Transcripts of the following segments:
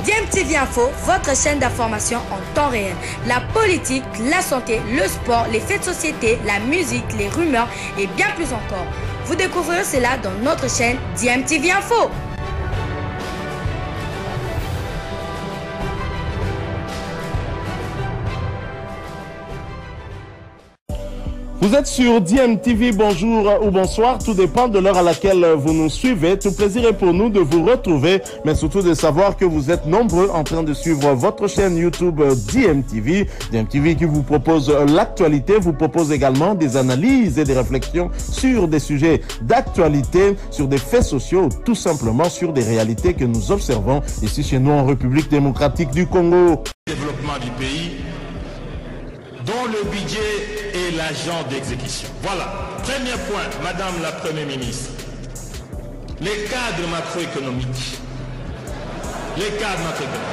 DMTV Info, votre chaîne d'information en temps réel. La politique, la santé, le sport, les faits de société, la musique, les rumeurs et bien plus encore. Vous découvrirez cela dans notre chaîne DMTV Info. Vous êtes sur DMTV, bonjour ou bonsoir, tout dépend de l'heure à laquelle vous nous suivez. Tout plaisir est pour nous de vous retrouver, mais surtout de savoir que vous êtes nombreux en train de suivre votre chaîne YouTube DMTV. DMTV qui vous propose l'actualité, vous propose également des analyses et des réflexions sur des sujets d'actualité, sur des faits sociaux, tout simplement sur des réalités que nous observons ici chez nous en République démocratique du Congo. Développement du pays, dont le budget est l'agent d'exécution. Voilà. Premier point, Madame la Première ministre. Les cadres macroéconomiques. Les cadres macroéconomiques.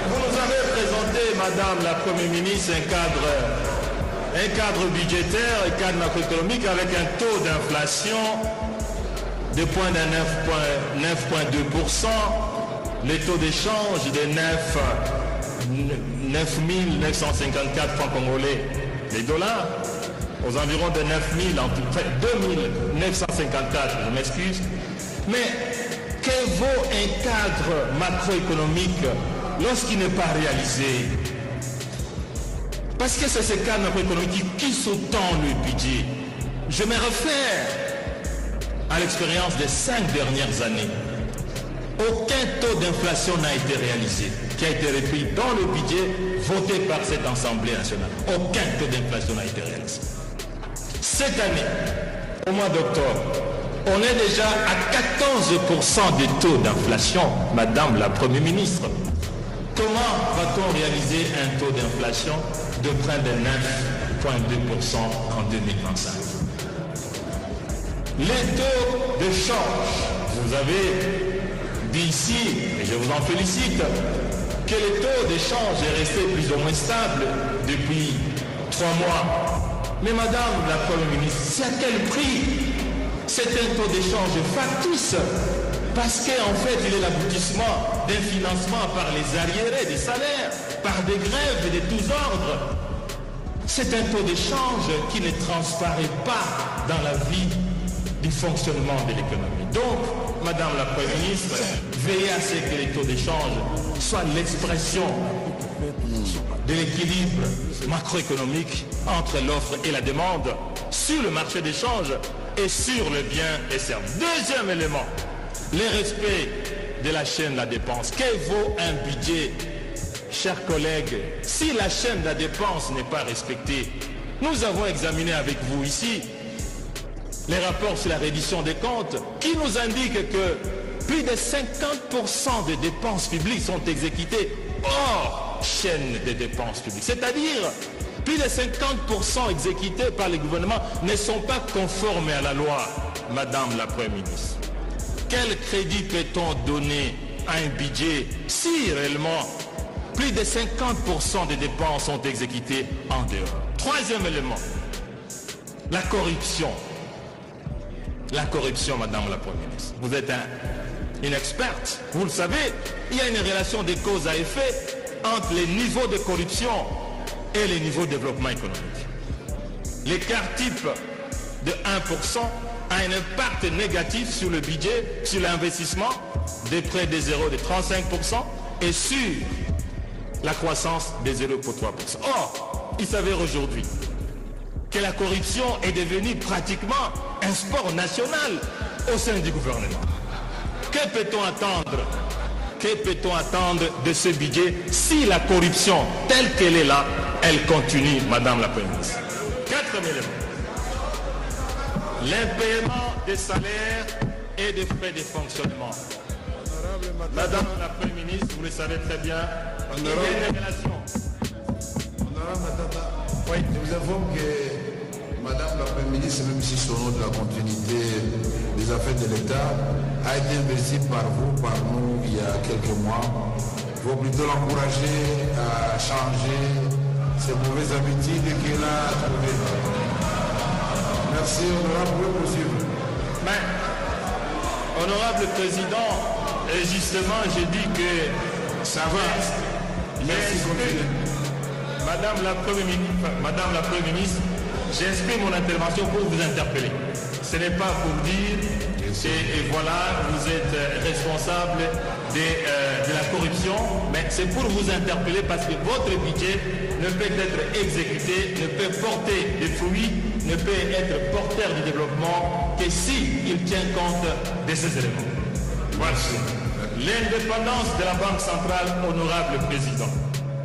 Vous nous avez présenté, Madame la Première ministre, un cadre budgétaire, un cadre macroéconomique avec un taux d'inflation de point de 9,2%, les taux d'échange de 9 954 francs congolais, les dollars, aux environs de 9 000, en tout cas 2 954, je m'excuse. Mais que vaut un cadre macroéconomique lorsqu'il n'est pas réalisé? Parce que c'est ce cadre macroéconomique qui sous-tend le budget. Je me réfère à l'expérience des 5 dernières années. Aucun taux d'inflation n'a été réalisé, qui a été repris dans le budget voté par cette Assemblée nationale. Aucun taux d'inflation n'a été réalisé. Cette année, au mois d'octobre, on est déjà à 14% de taux d'inflation, Madame la Première ministre. Comment va-t-on réaliser un taux d'inflation de près de 9,2% en 2025? Les taux de change, vous avez dit ici, et je vous en félicite, que le taux de change est resté plus ou moins stable depuis 3 mois. Mais Madame la Première ministre, c'est à quel prix? C'est un taux d'échange factice, parce qu'en fait, il est l'aboutissement d'un financement par les arriérés des salaires, par des grèves de tous ordres. C'est un taux d'échange qui ne transparaît pas dans la vie du fonctionnement de l'économie. Donc, Madame la Première ministre, veillez à ce que les taux d'échange soient l'expression de l'équilibre macroéconomique entre l'offre et la demande sur le marché d'échange et sur le bien et service. Deuxième élément, le respect de la chaîne de la dépense. Que vaut un budget, chers collègues, si la chaîne de la dépense n'est pas respectée? Nous avons examiné avec vous ici les rapports sur la reddition des comptes qui nous indiquent que plus de 50% des dépenses publiques sont exécutées hors chaîne des dépenses publiques. C'est-à-dire, plus de 50% exécutés par les gouvernements ne sont pas conformes à la loi, Madame la Première ministre. Quel crédit peut-on donner à un budget si réellement plus de 50% des dépenses sont exécutées en dehors? Troisième élément, la corruption. La corruption, Madame la Première ministre. Vous êtes une experte, vous le savez, il y a une relation de cause à effet entre les niveaux de corruption et les niveaux de développement économique. L'écart type de 1% a un impact négatif sur le budget, sur l'investissement, des prêts de 0 de 35% et sur la croissance des 0,3%. Or, il s'avère aujourd'hui que la corruption est devenue pratiquement un sport national au sein du gouvernement. Que peut-on attendre? Que peut-on attendre de ce budget si la corruption telle qu'elle est là, elle continue, Madame la Première ministre? Quatrième élément, l'impaiement des salaires et des frais de fonctionnement. Madame la Première ministre, vous le savez très bien, il y a une relation. Oui, je vous informe que Madame la Première ministre, même si son nom de la continuité des affaires de l'État a été investi par vous, par nous, il y a quelques mois, il faut plutôt l'encourager à changer ces mauvaises habitudes qu'il a trouvées. Merci, honorable, pour poursuivre. Mais, honorable président, et justement, je dis que ça va. Merci, continuez. Madame la Première ministre, j'exprime mon intervention pour vous interpeller. Ce n'est pas pour dire, et voilà, vous êtes responsable de la corruption, mais c'est pour vous interpeller parce que votre budget ne peut être exécuté, ne peut porter des fruits, ne peut être porteur du développement que s'il tient compte de ces éléments. Voilà. L'indépendance de la Banque centrale, honorable président.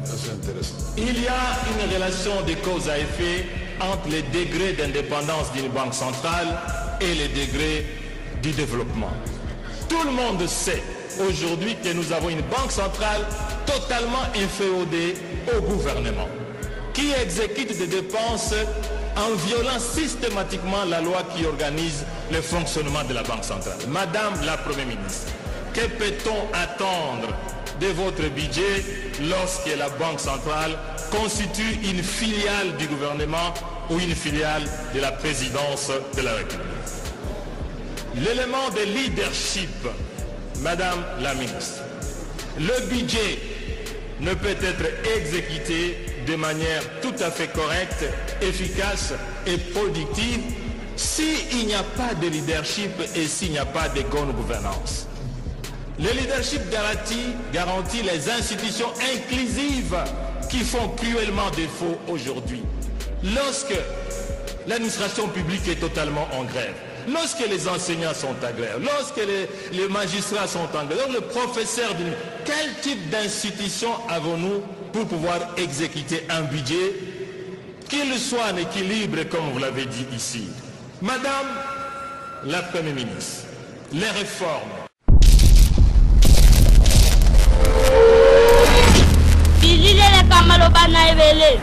C'est intéressant. Il y a une relation de cause à effet entre les degrés d'indépendance d'une banque centrale et les degrés du développement. Tout le monde sait aujourd'hui que nous avons une banque centrale totalement inféodée au gouvernement, qui exécute des dépenses en violant systématiquement la loi qui organise le fonctionnement de la banque centrale. Madame la Première ministre, que peut-on attendre de votre budget lorsque la Banque centrale constitue une filiale du gouvernement ou une filiale de la présidence de la République? L'élément de leadership, Madame la ministre, le budget ne peut être exécuté de manière tout à fait correcte, efficace et productive s'il n'y a pas de leadership et s'il n'y a pas de bonne gouvernance. Le leadership garantit les institutions inclusives qui font cruellement défaut aujourd'hui. Lorsque l'administration publique est totalement en grève, lorsque les enseignants sont en grève, lorsque les magistrats sont en grève, le professeur, quel type d'institution avons-nous pour pouvoir exécuter un budget qu'il soit en équilibre comme vous l'avez dit ici? Madame la Première ministre, les réformes. Bilile le kamalo bana ebele.